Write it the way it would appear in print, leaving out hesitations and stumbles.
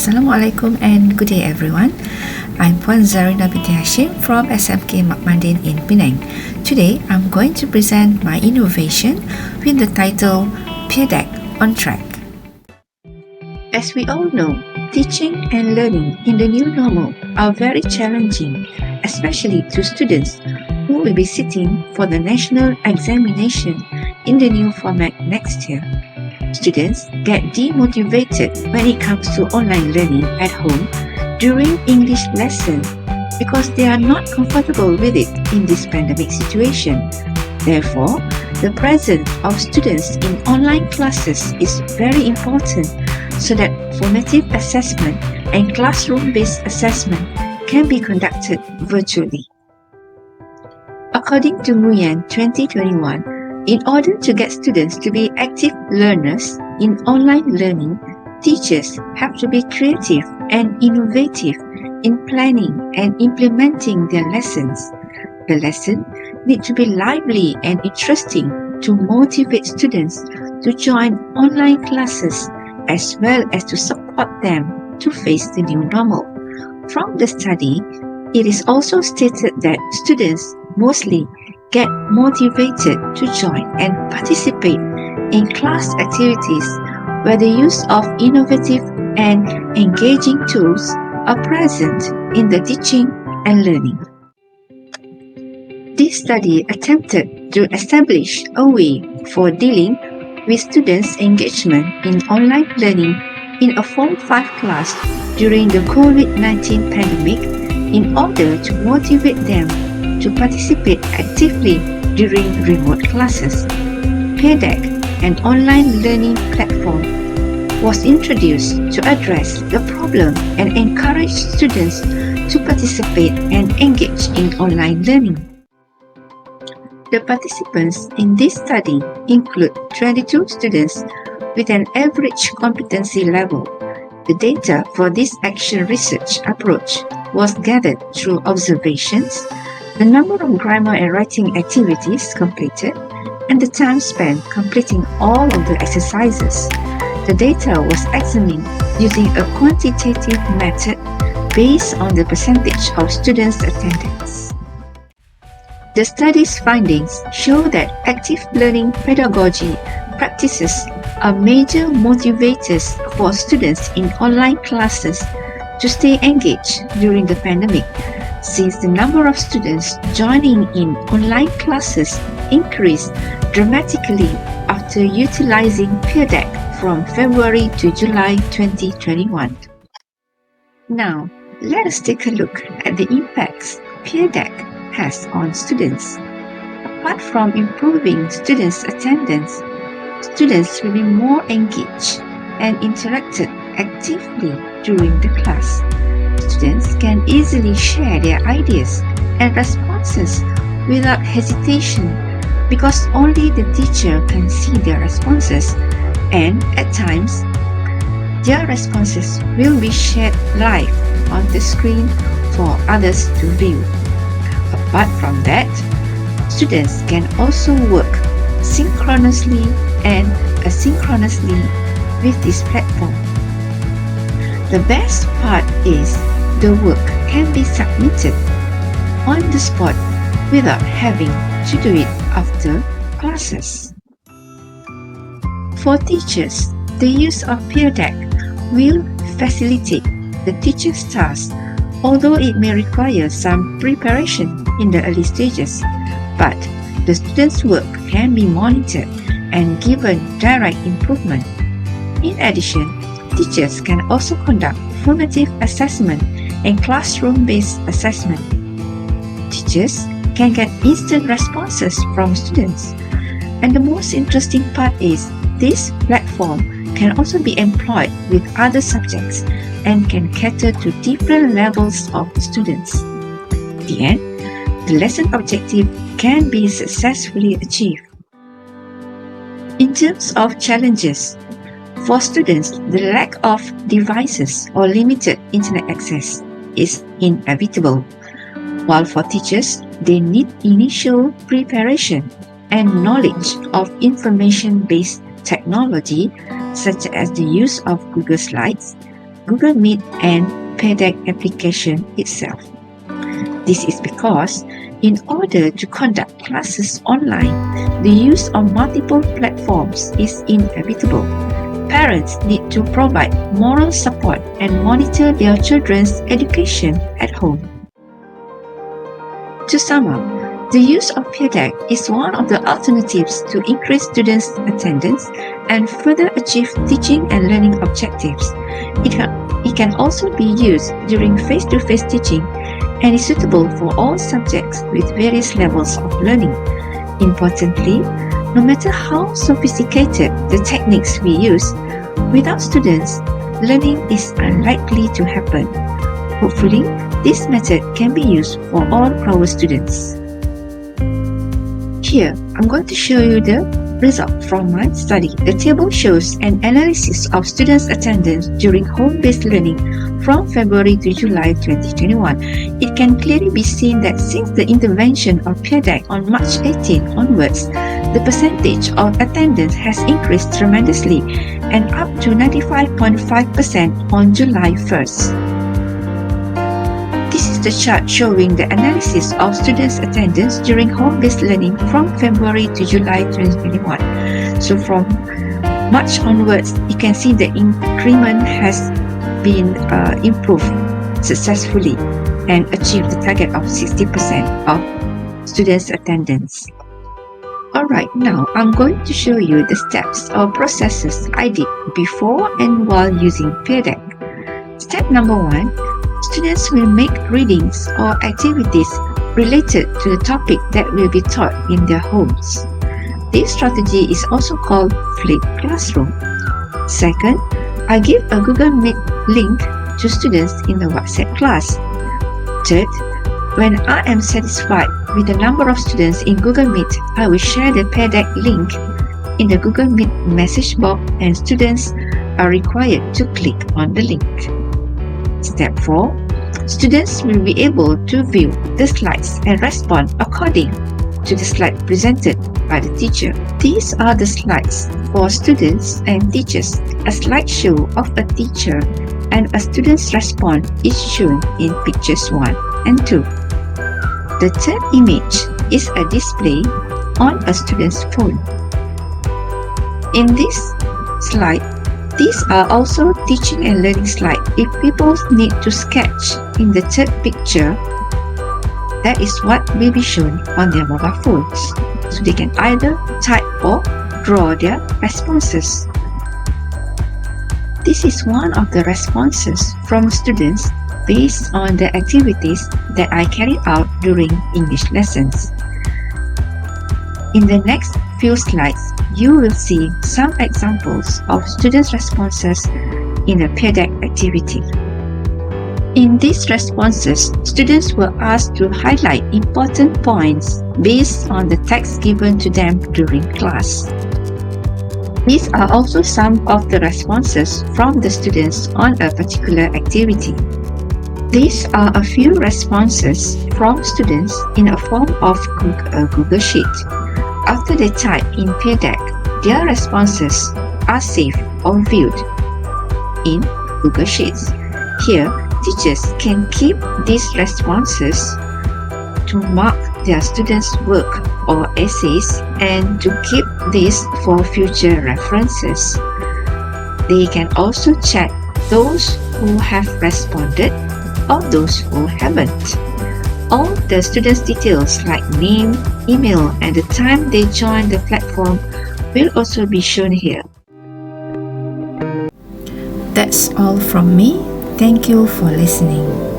Assalamualaikum and good day everyone. I'm Puan Zarina binti Hashim from SMK Makmandin in Penang. Today I'm going to present my innovation with the title Pear on Track. As we all know, teaching and learning in the new normal are very challenging, especially to students who will be sitting for the national examination in the new format next year. Students get demotivated when it comes to online learning at home during English lessons because they are not comfortable with it in this pandemic situation. Therefore, the presence of students in online classes is very important so that formative assessment and classroom-based assessment can be conducted virtually. According to Nguyen 2021, in order to get students to be active learners in online learning, teachers have to be creative and innovative in planning and implementing their lessons. The lesson needs to be lively and interesting to motivate students to join online classes as well as to support them to face the new normal. From the study, it is also stated that students mostly get motivated to join and participate in class activities where the use of innovative and engaging tools are present in the teaching and learning. This study attempted to establish a way for dealing with students' engagement in online learning in a Form 5 class during the COVID-19 pandemic in order to motivate them to participate actively during remote classes. Pear, an online learning platform, was introduced to address the problem and encourage students to participate and engage in online learning. The participants in this study include 22 students with an average competency level. The data for this action research approach was gathered through observations, the number of grammar and writing activities completed, and the time spent completing all of the exercises. The data was examined using a quantitative method based on the percentage of students' attendance. The study's findings show that active learning pedagogy practices are major motivators for students in online classes to stay engaged during the pandemic, since the number of students joining in online classes increased dramatically after utilizing Pear from February to July 2021. Now, let us take a look at the impacts Pear has on students. Apart from improving students' attendance, students will be more engaged and interacted actively during the class. Students can easily share their ideas and responses without hesitation because only the teacher can see their responses, and at times, their responses will be shared live on the screen for others to view. Apart from that, students can also work synchronously and asynchronously with this platform. The best part is the work can be submitted on the spot without having to do it after classes. For teachers, the use of Pear will facilitate the teacher's task, although it may require some preparation in the early stages, but the students' work can be monitored and given direct improvement. In addition, teachers can also conduct formative assessment and classroom-based assessment. Teachers can get instant responses from students. And the most interesting part is this platform can also be employed with other subjects and can cater to different levels of students. At the end, the lesson objective can be successfully achieved. In terms of challenges, for students, the lack of devices or limited internet access is inevitable, while for teachers, they need initial preparation and knowledge of information-based technology such as the use of Google Slides, Google Meet and Pendidikan application itself. This is because in order to conduct classes online, the use of multiple platforms is inevitable. Parents need to provide moral support and monitor their children's education at home. To sum up, the use of Pendidikan is one of the alternatives to increase students' attendance and further achieve teaching and learning objectives. It can also be used during face-to-face teaching and is suitable for all subjects with various levels of learning. Importantly, no matter how sophisticated the techniques we use, without students, learning is unlikely to happen. Hopefully, this method can be used for all our students. Here, I'm going to show you the result from my study. The table shows an analysis of students' attendance during home-based learning from February to July 2021. It can clearly be seen that since the intervention of Pendidikan on March 18 onwards, the percentage of attendance has increased tremendously and up to 95.5% on July 1st. This is the chart showing the analysis of students' attendance during home-based learning from February to July 2021. So from March onwards, you can see the increment has been improved successfully and achieved the target of 60% of students' attendance. Alright, now I'm going to show you the steps or processes I did before and while using Pendidikan. Step number 1. Students will make readings or activities related to the topic that will be taught in their homes. This strategy is also called flipped classroom. Second, I give a Google Meet link to students in the WhatsApp class. Third, when I am satisfied with the number of students in Google Meet, I will share the Pendidikan link in the Google Meet message box and students are required to click on the link. Step 4. Students will be able to view the slides and respond according to the slide presented by the teacher. These are the slides for students and teachers. A slideshow of a teacher and a student's response is shown in pictures 1 and 2. The third image is a display on a student's phone. In this slide, these are also teaching and learning slides. If people need to sketch in the third picture, that is what will be shown on their mobile phones. So they can either type or draw their responses. This is one of the responses from students based on the activities that I carried out during English lessons. In the next few slides, you will see some examples of students' responses in a Pendidikan activity. In these responses, students were asked to highlight important points based on the text given to them during class. These are also some of the responses from the students on a particular activity. These are a few responses from students in a form of a Google Sheet. After they type in Pendidikan, their responses are saved or viewed in Google Sheets. Here, teachers can keep these responses to mark their students' work or essays and to keep this for future references. They can also check those who have responded or those who haven't. All the students' details like name, email, and the time they joined the platform will also be shown here. That's all from me. Thank you for listening.